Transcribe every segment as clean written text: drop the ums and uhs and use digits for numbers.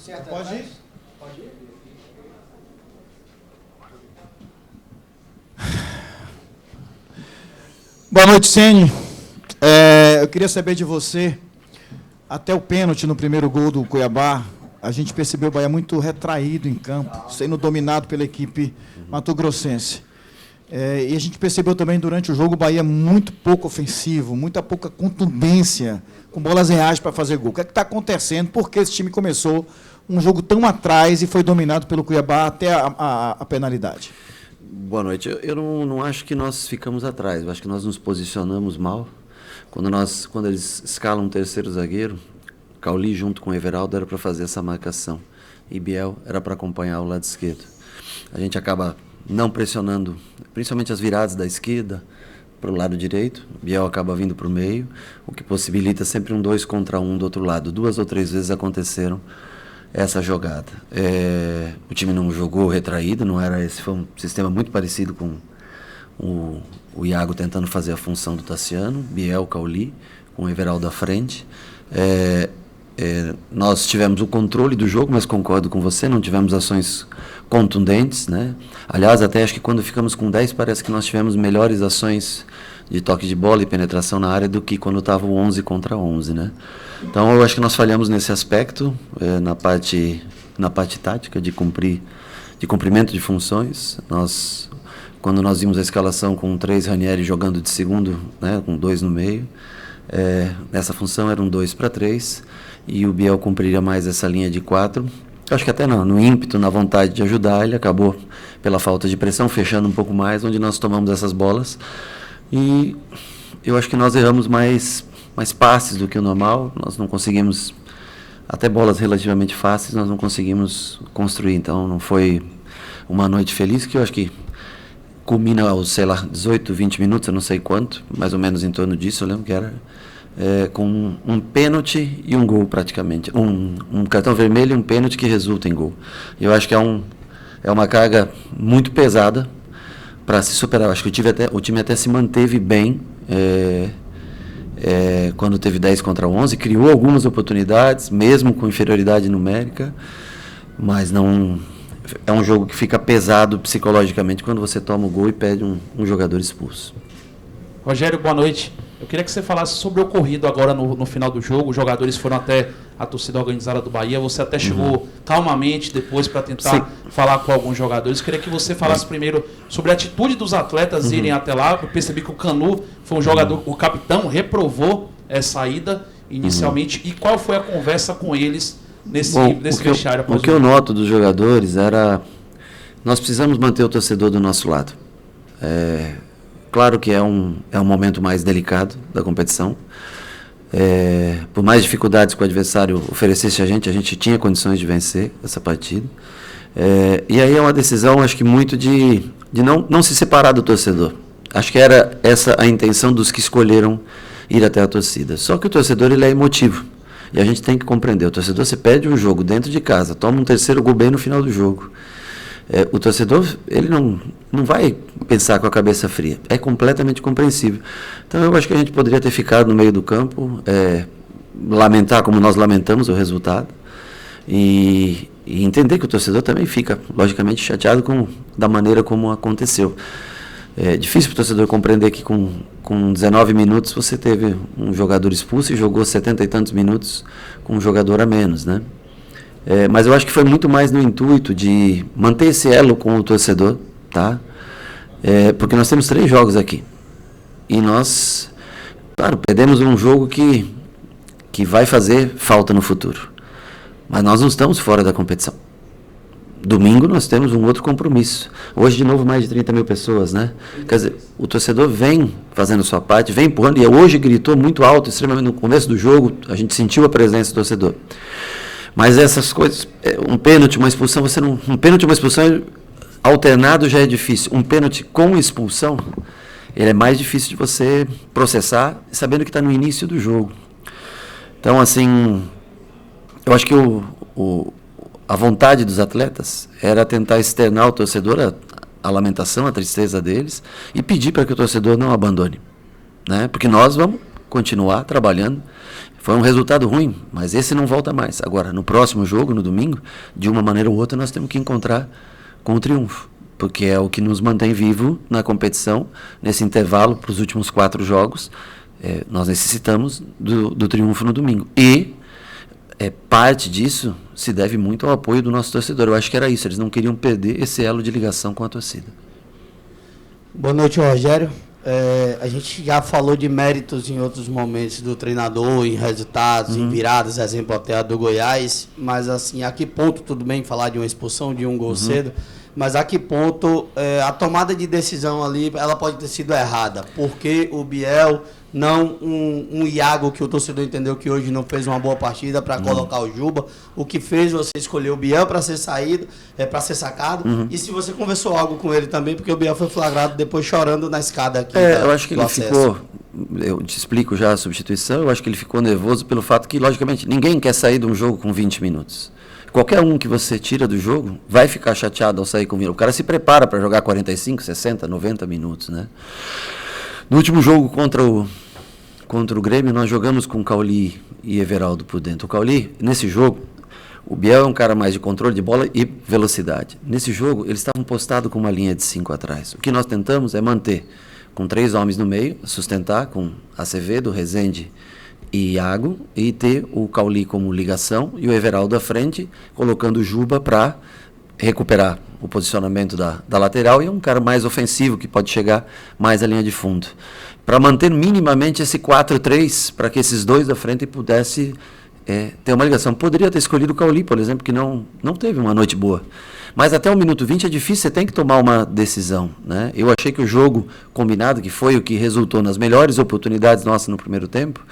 Certo, pode ir? Pode ir. Boa noite, Ceni. Eu queria saber de você, até o pênalti no primeiro gol do Cuiabá, a gente percebeu o Bahia muito retraído em campo, sendo dominado pela equipe mato-grossense. E a gente percebeu também durante o jogo o Bahia muito pouco ofensivo, muita pouca contundência, com bolas reais para fazer gol. O que é que está acontecendo? Por que esse time começou um jogo tão atrás e foi dominado pelo Cuiabá até a penalidade? Boa noite. Eu não acho que nós ficamos atrás, eu acho que nós nos posicionamos mal. Quando eles escalam um terceiro zagueiro, Cauli junto com o Everaldo era para fazer essa marcação e Biel era para acompanhar o lado esquerdo. A gente acaba não pressionando, principalmente as viradas da esquerda para o lado direito. Biel acaba vindo para o meio, o que possibilita sempre um 2 contra 1 do outro lado. 2 ou 3 vezes aconteceram essa jogada. O time não jogou retraído, não era esse, foi um sistema muito parecido com o Iago tentando fazer a função do Tassiano, Biel, Cauli, com o Everaldo à frente. Nós tivemos o controle do jogo, mas concordo com você, não tivemos ações contundentes, né? Aliás, até acho que quando ficamos com 10, parece que nós tivemos melhores ações de toque de bola e penetração na área do que quando estava o 11 contra 11, né? Então, eu acho que nós falhamos nesse aspecto, na parte tática, de cumprimento de funções. Quando nós vimos a escalação com 3 Ranieri jogando de segundo, né, com 2 no meio, nessa função era um 2 para 3, e o Biel cumpriria mais essa linha de 4. Acho que até no ímpeto, na vontade de ajudar, ele acabou, pela falta de pressão, fechando um pouco mais, onde nós tomamos essas bolas. E eu acho que nós erramos mais passes do que o normal, nós não conseguimos, até bolas relativamente fáceis, nós não conseguimos construir. Então não foi uma noite feliz, que eu acho que culmina aos, 18, 20 minutos, eu não sei quanto, mais ou menos em torno disso, eu lembro que era, com um pênalti e um gol praticamente, um cartão vermelho e um pênalti que resulta em gol. Eu acho que é uma carga muito pesada para se superar. Eu acho que o time até se manteve bem, quando teve 10 contra 11, criou algumas oportunidades, mesmo com inferioridade numérica, mas não... É um jogo que fica pesado psicologicamente quando você toma o gol e perde um jogador expulso. Rogério, boa noite. Eu queria que você falasse sobre o ocorrido agora no final do jogo. Os jogadores foram até a torcida organizada do Bahia. Você até chegou calmamente depois para tentar falar com alguns jogadores. Eu queria que você falasse primeiro sobre a atitude dos atletas irem até lá. Eu percebi que o Canu foi um jogador, o capitão reprovou essa ida inicialmente. E qual foi a conversa com eles nesse vestiário? O que eu noto dos jogadores era... Nós precisamos manter o torcedor do nosso lado. Claro que é um momento mais delicado da competição. Por mais dificuldades que o adversário oferecesse a gente tinha condições de vencer essa partida. E aí é uma decisão, acho que muito de não se separar do torcedor. Acho que era essa a intenção dos que escolheram ir até a torcida. Só que o torcedor, ele é emotivo. E a gente tem que compreender. O torcedor, você perde um jogo dentro de casa, toma um terceiro gol bem no final do jogo. O torcedor, ele não vai pensar com a cabeça fria. É completamente compreensível. Então, eu acho que a gente poderia ter ficado no meio do campo, lamentar como nós lamentamos o resultado, e entender que o torcedor também fica, logicamente, chateado da maneira como aconteceu. É difícil para o torcedor compreender que com 19 minutos você teve um jogador expulso e jogou 70 e tantos minutos com um jogador a menos, né? Mas eu acho que foi muito mais no intuito de manter esse elo com o torcedor, tá? Porque nós temos 3 jogos aqui. E nós, claro, perdemos um jogo que vai fazer falta no futuro. Mas nós não estamos fora da competição. Domingo nós temos um outro compromisso. Hoje, de novo, mais de 30 mil pessoas, né? Quer dizer, o torcedor vem fazendo sua parte, vem empurrando, e hoje gritou muito alto, extremamente no começo do jogo, a gente sentiu a presença do torcedor. Mas essas coisas, um pênalti, uma expulsão, um pênalti e uma expulsão alternado já é difícil. Um pênalti com expulsão, ele é mais difícil de você processar, sabendo que está no início do jogo. Então, assim, eu acho que a vontade dos atletas era tentar externar ao torcedor a lamentação, a tristeza deles, e pedir para que o torcedor não abandone, né? Porque nós vamos continuar trabalhando, Foi um resultado ruim, mas esse não volta mais. Agora, no próximo jogo, no domingo, de uma maneira ou outra, nós temos que encontrar com o triunfo, porque é o que nos mantém vivo na competição, nesse intervalo para os últimos 4 jogos. Nós necessitamos do triunfo no domingo. E parte disso se deve muito ao apoio do nosso torcedor. Eu acho que era isso, eles não queriam perder esse elo de ligação com a torcida. Boa noite, Rogério. A gente já falou de méritos em outros momentos do treinador, em resultados, em viradas, exemplo até a do Goiás, mas assim, a que ponto, tudo bem falar de uma expulsão, de um gol cedo, mas a que ponto a tomada de decisão ali, ela pode ter sido errada, porque o Biel, não um Iago que o torcedor entendeu que hoje não fez uma boa partida para colocar o Juba, o que fez você escolher o Biel para ser saído, para ser sacado, e se você conversou algo com ele também, porque o Biel foi flagrado depois chorando na escada aqui. Eu acho que ele ficou, eu te explico já a substituição, eu acho que ele ficou nervoso pelo fato que, logicamente, ninguém quer sair de um jogo com 20 minutos. Qualquer um que você tira do jogo vai ficar chateado ao sair com 20. O cara se prepara para jogar 45, 60, 90 minutos, né? No último jogo contra o Grêmio, nós jogamos com Cauli e Everaldo por dentro. O Cauli, nesse jogo, o Biel é um cara mais de controle de bola e velocidade. Nesse jogo, eles estavam postados com uma linha de 5 atrás. O que nós tentamos é manter com 3 homens no meio, sustentar com Acevedo, Rezende e Iago, e ter o Cauli como ligação e o Everaldo à frente, colocando o Juba para recuperar o posicionamento da lateral, e é um cara mais ofensivo que pode chegar mais à linha de fundo. Para manter minimamente esse 4-3, para que esses dois da frente pudessem ter uma ligação. Poderia ter escolhido o Cauli, por exemplo, que não teve uma noite boa. Mas até o minuto 20 é difícil, você tem que tomar uma decisão, né? Eu achei que o jogo combinado, que foi o que resultou nas melhores oportunidades nossas no primeiro tempo,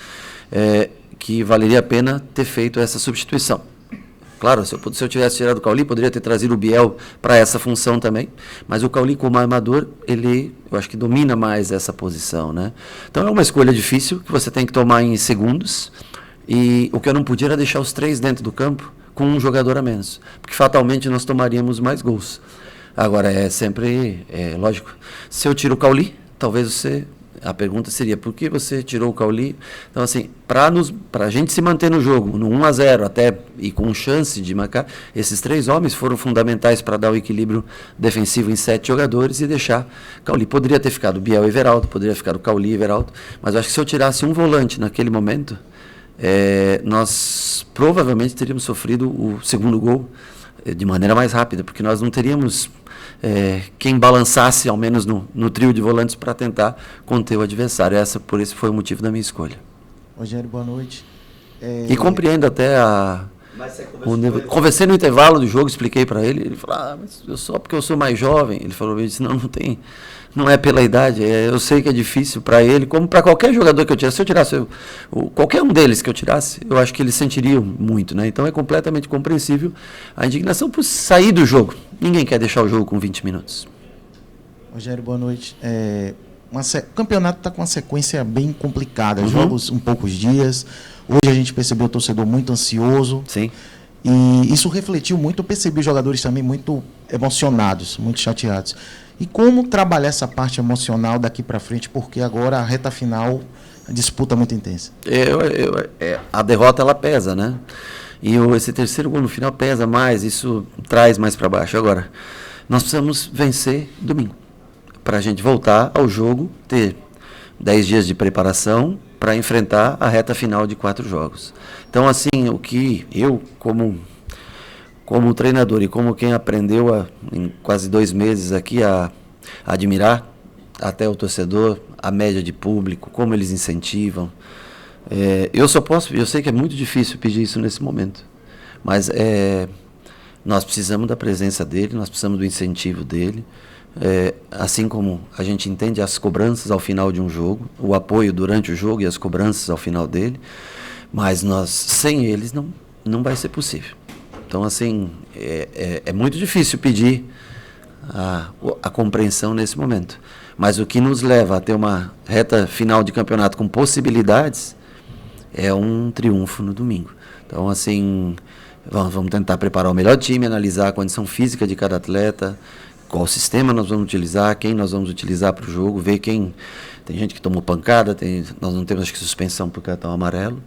que valeria a pena ter feito essa substituição. Claro, se eu tivesse tirado o Cauli, poderia ter trazido o Biel para essa função também, mas o Cauli como armador, eu acho que domina mais essa posição, né? Então é uma escolha difícil, que você tem que tomar em segundos, e o que eu não podia era deixar os 3 dentro do campo com um jogador a menos, porque fatalmente nós tomaríamos mais gols. Agora, lógico, se eu tiro o Cauli, talvez a pergunta seria, por que você tirou o Cauli? Então, assim, para a gente se manter no jogo, no 1-0 até, e com chance de marcar, esses 3 homens foram fundamentais para dar o equilíbrio defensivo em 7 jogadores e deixar Cauli. Poderia ter ficado Biel e Everaldo, poderia ficar o Cauli e Everaldo, mas eu acho que se eu tirasse um volante naquele momento, nós provavelmente teríamos sofrido o segundo gol de maneira mais rápida, porque nós não teríamos quem balançasse, ao menos no trio de volantes, para tentar conter o adversário. Por esse foi o motivo da minha escolha. Rogério, boa noite. E compreendo até conversei no intervalo do jogo, expliquei para ele falou, mas só porque eu sou mais jovem. Ele falou, eu disse, não é pela idade, eu sei que é difícil para ele, como para qualquer jogador que eu tirasse. Se eu tirasse qualquer um deles que eu tirasse, eu acho que eles sentiriam muito, né? Então é completamente compreensível a indignação por sair do jogo. Ninguém quer deixar o jogo com 20 minutos. Rogério, boa noite. O campeonato está com uma sequência bem complicada, jogos em poucos dias. Hoje a gente percebeu o torcedor muito ansioso. Sim. E isso refletiu muito, eu percebi os jogadores também muito emocionados, muito chateados. E como trabalhar essa parte emocional daqui para frente, porque agora a reta final, a disputa é muito intensa. A derrota, ela pesa, né? E esse terceiro gol no final pesa mais, isso traz mais para baixo. Agora, nós precisamos vencer domingo, para a gente voltar ao jogo, ter 10 dias de preparação para enfrentar a reta final de 4 jogos. Então, assim, o que eu, como treinador e como quem aprendeu em quase 2 meses aqui a admirar até o torcedor, a média de público, como eles incentivam, eu sei que é muito difícil pedir isso nesse momento, mas nós precisamos da presença dele, nós precisamos do incentivo dele, assim como a gente entende as cobranças ao final de um jogo, o apoio durante o jogo e as cobranças ao final dele, mas sem eles não vai ser possível. Então, assim, é muito difícil pedir a compreensão nesse momento, mas o que nos leva a ter uma reta final de campeonato com possibilidades é um triunfo no domingo. Então, assim, vamos tentar preparar o melhor time, analisar a condição física de cada atleta, qual sistema nós vamos utilizar, quem nós vamos utilizar para o jogo, ver quem... Tem gente que tomou pancada, nós não temos, acho que, suspensão por cartão amarelo,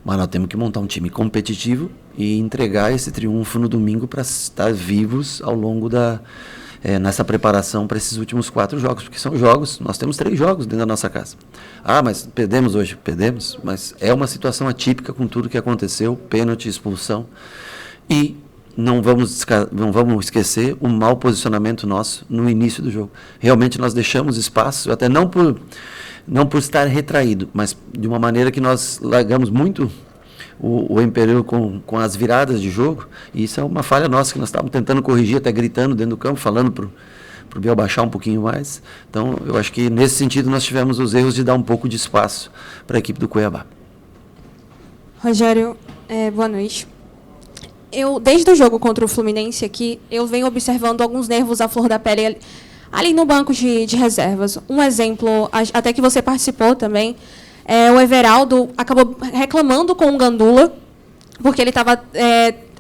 Mas nós temos que montar um time competitivo e entregar esse triunfo no domingo para estar vivos ao longo nessa preparação para esses últimos 4 jogos, porque são jogos, nós temos 3 jogos dentro da nossa casa. Mas perdemos hoje, perdemos, mas é uma situação atípica com tudo que aconteceu, pênalti, expulsão, e não vamos esquecer o mau posicionamento nosso no início do jogo. Realmente nós deixamos espaço, até não por estar retraído, mas de uma maneira que nós largamos muito o Imperial com as viradas de jogo, e isso é uma falha nossa que nós estávamos tentando corrigir, até gritando dentro do campo, falando para o Biel baixar um pouquinho mais. Então, eu acho que nesse sentido nós tivemos os erros de dar um pouco de espaço para a equipe do Cuiabá. Rogério, boa noite. Desde o jogo contra o Fluminense aqui, eu venho observando alguns nervos à flor da pele ali no banco de reservas. Um exemplo, até que você participou também, o Everaldo acabou reclamando com o Gandula, porque ele estava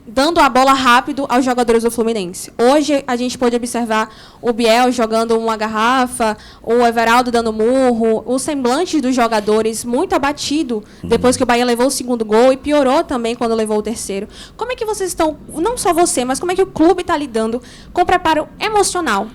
dando a bola rápido aos jogadores do Fluminense. Hoje, a gente pôde observar o Biel jogando uma garrafa, o Everaldo dando murro, os semblantes dos jogadores muito abatido depois que o Bahia levou o 2º gol, e piorou também quando levou o 3º. Como é que vocês estão, não só você, mas como é que o clube está lidando com o preparo emocional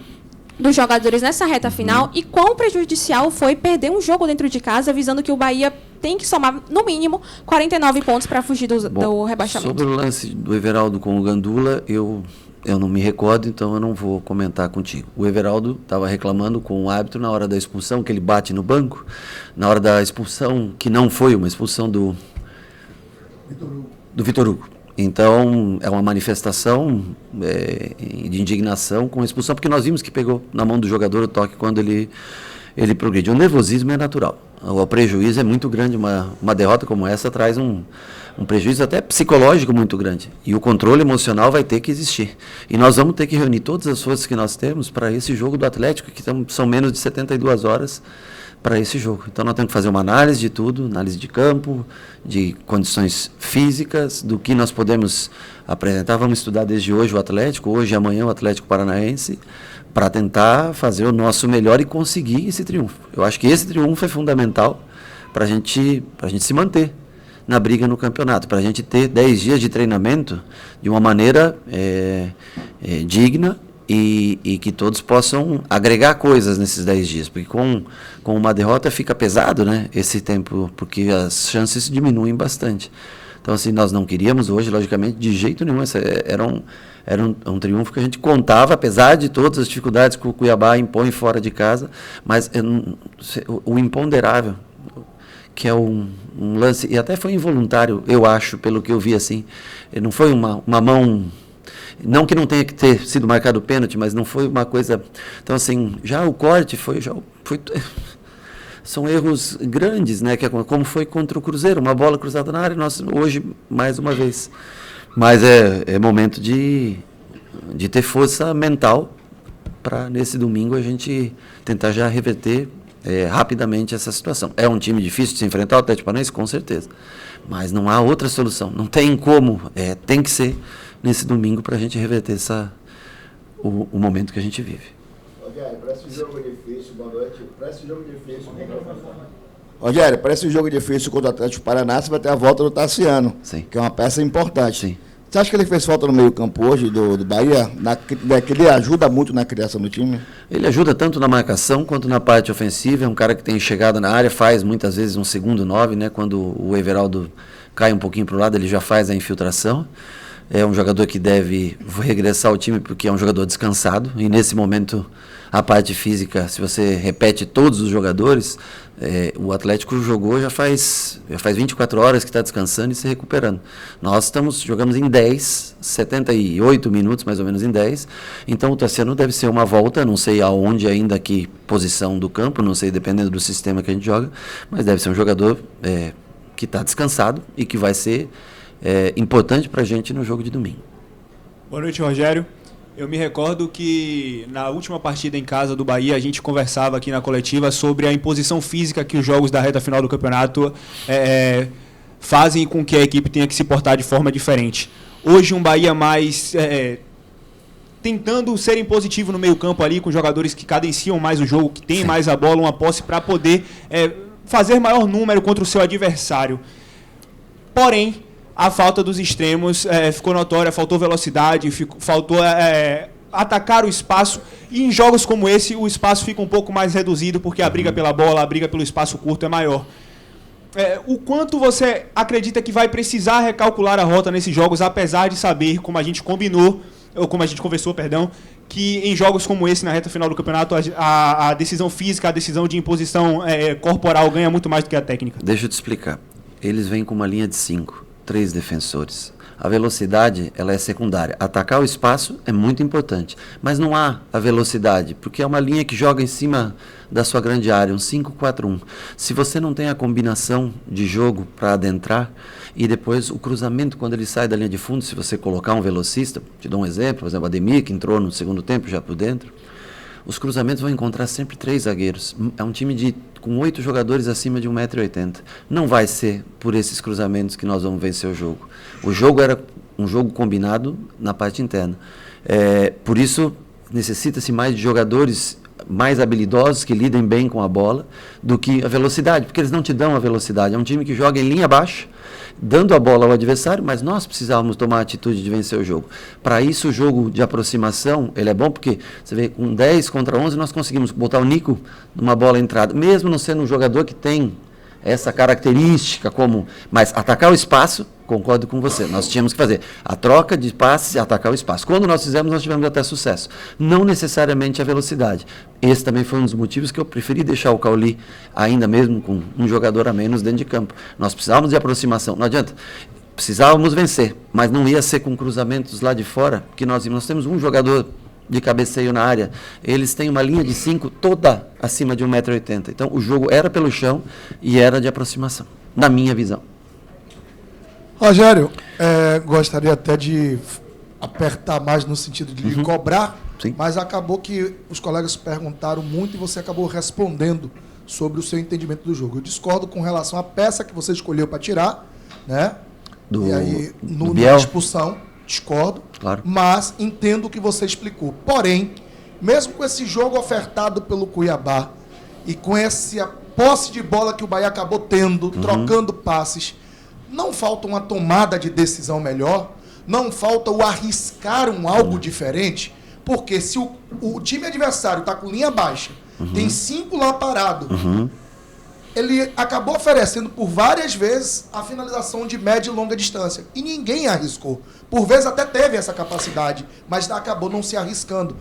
dos jogadores nessa reta final, e quão prejudicial foi perder um jogo dentro de casa, avisando que o Bahia tem que somar, no mínimo, 49 pontos para fugir do rebaixamento? Sobre o lance do Everaldo com o Gandula, eu não me recordo, então eu não vou comentar contigo. O Everaldo estava reclamando com o árbitro na hora da expulsão, que ele bate no banco, na hora da expulsão, que não foi uma expulsão do Vitor Hugo. Então, é uma manifestação de indignação com a expulsão, porque nós vimos que pegou na mão do jogador o toque quando ele progrediu. O nervosismo é natural. O prejuízo é muito grande. Uma derrota como essa traz um prejuízo até psicológico muito grande. E o controle emocional vai ter que existir. E nós vamos ter que reunir todas as forças que nós temos para esse jogo do Atlético, que são menos de 72 horas para esse jogo. Então nós temos que fazer uma análise de tudo, análise de campo, de condições físicas, do que nós podemos apresentar. Vamos estudar desde hoje o Atlético, hoje e amanhã o Atlético Paranaense, para tentar fazer o nosso melhor e conseguir esse triunfo. Eu acho que esse triunfo é fundamental para a gente se manter na briga no campeonato, para a gente ter 10 dias de treinamento de uma maneira digna, e que todos possam agregar coisas nesses 10 dias, porque com uma derrota fica pesado, né, esse tempo, porque as chances diminuem bastante. Então, assim, nós não queríamos hoje, logicamente, de jeito nenhum. Era um triunfo que a gente contava, apesar de todas as dificuldades que o Cuiabá impõe fora de casa, mas o imponderável, que é um lance, e até foi involuntário, eu acho, pelo que eu vi, assim, não foi uma mão... Não que não tenha que ter sido marcado o pênalti, mas não foi uma coisa... Então, assim, já o corte foi são erros grandes, né? Como foi contra o Cruzeiro, uma bola cruzada na área, nós hoje, mais uma vez. Mas é momento de ter força mental para, nesse domingo, a gente tentar já reverter rapidamente essa situação. É um time difícil de se enfrentar, o Atlético Paranaense, com certeza. Mas não há outra solução. Não tem como. Tem que ser nesse domingo para a gente reverter o momento que a gente vive. Rogério, parece um jogo difícil, boa noite. Parece um jogo difícil. Rogério, parece um jogo difícil contra o Atlético Paranaense, vai ter a volta do Tassiano, Sim. que é uma peça importante. Sim. Você acha que ele fez falta no meio-campo hoje do Bahia? Que ele ajuda muito na criação do time? Ele ajuda tanto na marcação quanto na parte ofensiva. É um cara que tem chegada na área, faz muitas vezes um segundo 9, né? Quando o Everaldo cai um pouquinho para o lado, ele já faz a infiltração. É um jogador que deve regressar ao time porque é um jogador descansado, e nesse momento a parte física, se você repete todos os jogadores, o Atlético jogou já faz 24 horas que está descansando e se recuperando. Nós jogamos em 10, 78 minutos mais ou menos em 10, então o Tassiano deve ser uma volta, não sei aonde ainda, que posição do campo, não sei, dependendo do sistema que a gente joga, mas deve ser um jogador que está descansado e que vai ser importante para a gente no jogo de domingo. Boa noite, Rogério. Eu me recordo que na última partida em casa do Bahia, a gente conversava aqui na coletiva sobre a imposição física que os jogos da reta final do campeonato fazem com que a equipe tenha que se portar de forma diferente. Hoje um Bahia mais tentando ser impositivo no meio campo ali, com jogadores que cadenciam mais o jogo, que têm Sim. mais a bola, uma posse para poder fazer maior número contra o seu adversário. Porém, a falta dos extremos ficou notória, faltou velocidade, faltou atacar o espaço. E em jogos como esse, o espaço fica um pouco mais reduzido, porque a briga pela bola, a briga pelo espaço curto é maior. O quanto você acredita que vai precisar recalcular a rota nesses jogos, apesar de saber, como a gente combinou, ou como a gente conversou, perdão, que em jogos como esse, na reta final do campeonato, a decisão física, a decisão de imposição corporal ganha muito mais do que a técnica? Deixa eu te explicar. Eles vêm com uma linha de 5, 3 defensores. A velocidade, ela é secundária. Atacar o espaço é muito importante, mas não há a velocidade, porque é uma linha que joga em cima da sua grande área, um 5-4-1. Se você não tem a combinação de jogo para adentrar, e depois o cruzamento, quando ele sai da linha de fundo, se você colocar um velocista, te dou um exemplo, por exemplo, Ademir, que entrou no segundo tempo já por dentro, os cruzamentos vão encontrar sempre 3 zagueiros. É um time com 8 jogadores acima de 1,80 m. Não vai ser por esses cruzamentos que nós vamos vencer o jogo. O jogo era um jogo combinado na parte interna. Por isso, necessita-se mais de jogadores mais habilidosos, que lidem bem com a bola, do que a velocidade, porque eles não te dão a velocidade. É um time que joga em linha baixa, dando a bola ao adversário, mas nós precisávamos tomar a atitude de vencer o jogo. Para isso, o jogo de aproximação, ele é bom porque, você vê, com 10 contra 11, nós conseguimos botar o Nico numa bola entrada, mesmo não sendo um jogador que tem essa característica, mas atacar o espaço, concordo com você, nós tínhamos que fazer a troca de passes e atacar o espaço. Quando nós fizemos, nós tivemos até sucesso. Não necessariamente a velocidade. Esse também foi um dos motivos que eu preferi deixar o Cauli, ainda mesmo com um jogador a menos dentro de campo. Nós precisávamos de aproximação, não adianta. Precisávamos vencer, mas não ia ser com cruzamentos lá de fora, que nós temos um jogador de cabeceio na área, eles têm uma linha de 5 toda acima de 1,80 m. Então, o jogo era pelo chão e era de aproximação, na minha visão. Rogério, gostaria até de apertar mais no sentido de lhe cobrar, Sim. Mas acabou que os colegas perguntaram muito e você acabou respondendo sobre o seu entendimento do jogo. Eu discordo com relação à peça que você escolheu para tirar, né? E aí, do na Biel? expulsão, discordo, Claro. mas entendo o que você explicou. Porém, mesmo com esse jogo ofertado pelo Cuiabá e com essa posse de bola que o Bahia acabou tendo, trocando passes, não falta uma tomada de decisão melhor? Não falta o arriscar algo diferente? Porque se o time adversário está com linha baixa, tem 5 lá parado, ele acabou oferecendo por várias vezes a finalização de média e longa distância. E ninguém arriscou. Por vezes até teve essa capacidade, mas acabou não se arriscando.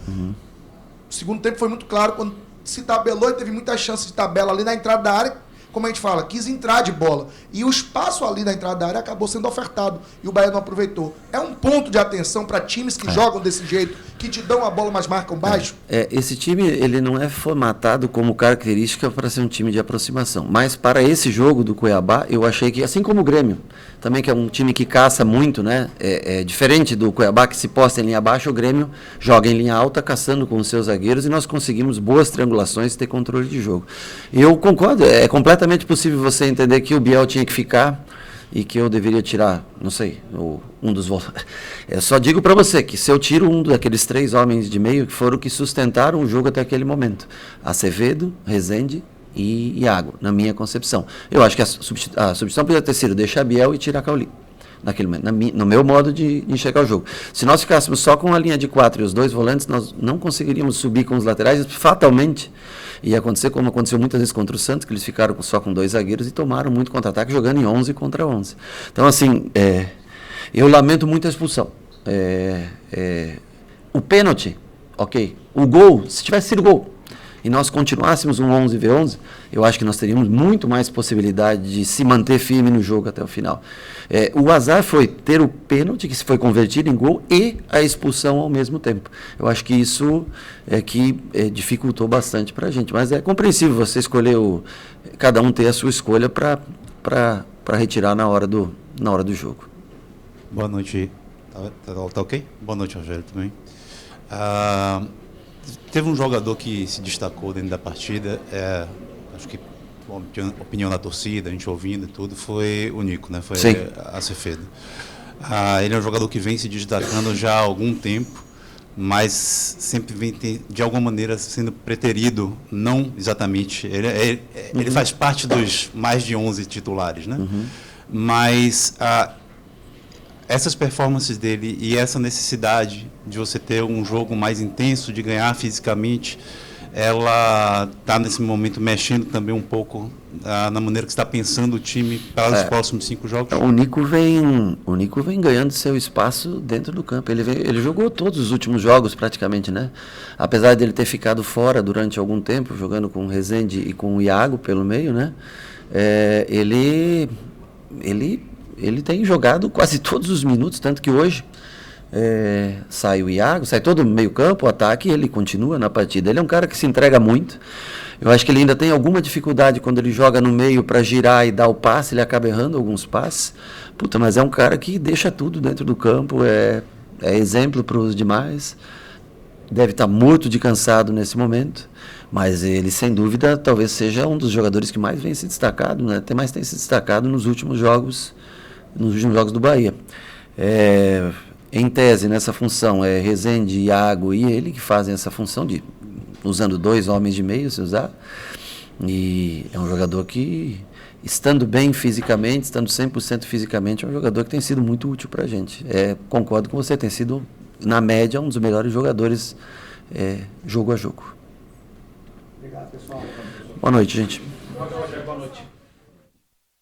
O segundo tempo foi muito claro, quando se tabelou e teve muita chance de tabela ali na entrada da área, como a gente fala, quis entrar de bola. E o espaço ali na entrada da área acabou sendo ofertado. E o Bahia não aproveitou. É um ponto de atenção para times que jogam desse jeito, que te dão a bola, mas marcam baixo? Esse time, ele não é formatado como característica para ser um time de aproximação. Mas para esse jogo do Cuiabá, eu achei que, assim como o Grêmio, também que é um time que caça muito, né? Diferente do Cuiabá, que se posta em linha baixa, o Grêmio joga em linha alta, caçando com os seus zagueiros, e nós conseguimos boas triangulações e ter controle de jogo. Eu concordo, é completamente possível você entender que o Biel tinha que ficar e que eu deveria tirar, não sei, um dos volantes. Só digo para você que se eu tiro um daqueles 3 homens de meio, que foram que sustentaram o jogo até aquele momento, Acevedo, Rezende e Iago, na minha concepção. Eu acho que a substituição poderia ter sido deixar Biel e tirar Cauli, naquele momento, no meu modo de enxergar o jogo. Se nós ficássemos só com a linha de 4 e os 2 volantes, nós não conseguiríamos subir com os laterais, fatalmente ia acontecer como aconteceu muitas vezes contra o Santos, que eles ficaram só com 2 zagueiros e tomaram muito contra-ataque, jogando em 11 contra 11. Então, assim, eu lamento muito a expulsão. O pênalti, ok. O gol, se tivesse sido gol, e nós continuássemos um 11v11, eu acho que nós teríamos muito mais possibilidade de se manter firme no jogo até o final. O azar foi ter o pênalti, que se foi convertido em gol, e a expulsão ao mesmo tempo. Eu acho que isso dificultou bastante para a gente. Mas é compreensível você escolher, cada um ter a sua escolha para retirar na hora do jogo. Boa noite. Tá ok? Boa noite, Rogério, também. Teve um jogador que se destacou dentro da partida, acho que a opinião da torcida, a gente ouvindo e tudo, foi o Nico, né? Foi Acevedo. Ele é um jogador que vem se destacando já há algum tempo, mas sempre vem, de alguma maneira, sendo preterido, não exatamente. Ele faz parte dos mais de 11 titulares, né? Mas essas performances dele e essa necessidade de você ter um jogo mais intenso, de ganhar fisicamente, ela está nesse momento mexendo também um pouco na maneira que está pensando o time para os próximos 5 jogos? O Nico vem ganhando seu espaço dentro do campo. Ele jogou todos os últimos jogos praticamente, né? Apesar dele ter ficado fora durante algum tempo, jogando com o Rezende e com o Iago pelo meio, né? Ele tem jogado quase todos os minutos, tanto que hoje sai o Iago, sai todo o meio campo, o ataque, e ele continua na partida. Ele é um cara que se entrega muito. Eu acho que ele ainda tem alguma dificuldade quando ele joga no meio para girar e dar o passe, ele acaba errando alguns passes. Mas é um cara que deixa tudo dentro do campo, é exemplo para os demais. Deve estar morto de cansado nesse momento, mas ele, sem dúvida, talvez seja um dos jogadores que mais vem se destacado, né? Até mais tem se destacado nos últimos jogos do Bahia. Em tese, nessa função, Rezende, Iago e ele que fazem essa função de usando 2 homens de meio, se usar. E é um jogador que, estando bem fisicamente, estando 100% fisicamente, é um jogador que tem sido muito útil para a gente. Concordo com você, tem sido, na média, um dos melhores jogadores jogo a jogo. Obrigado, pessoal. Boa noite, gente. Boa noite.